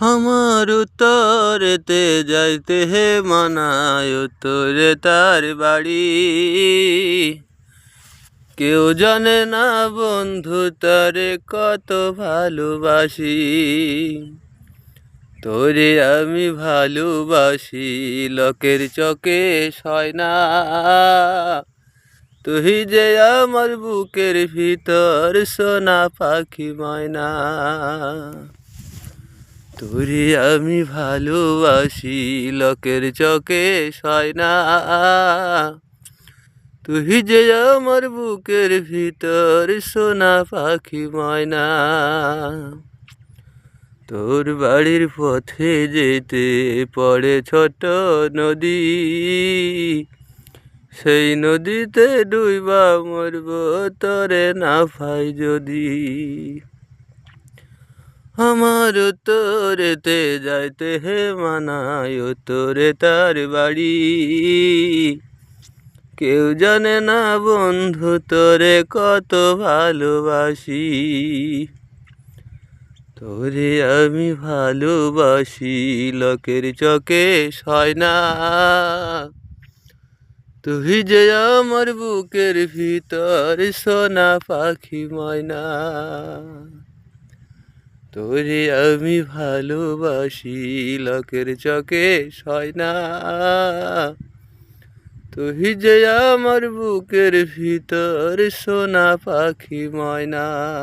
আমার উত্তরেতে যাইতে হে মানায় উত্তরে তার বাড়ি। কেউ জানে না বন্ধু তারে কত ভালোবাসি। তোরে আমি ভালোবাসি লোকের চোখে সয় না। তুই যে আমার বুকের ভিতর সোনা পাখি ময়না। তোরে আমি ভালোবাসি লোকের চোখে সয় না। তুই যে আমার বুকের ভিতর সোনা পাখি ময়না। তোর বাড়ির পথে যেতে পড়ে ছোট নদী। সেই নদীতে ডুইবা মরব তোরে না পাই যদি। আমার উত্তরেতে যাইতে হে মানায় উত্তরে তার বাড়ি। কেউ জানে না বন্ধু তোরে কত ভালোবাসি। তোরে আমি ভালোবাসি লোকের চোখে সয় না। তুই যে আমার বুকের ভিতর সোনা পাখি ময়না। তোরে আমি ভালোবাসি লোকের চোখে সয় না। তুই যে আমার বুকের ভিতর সোনা পাখি ময়না।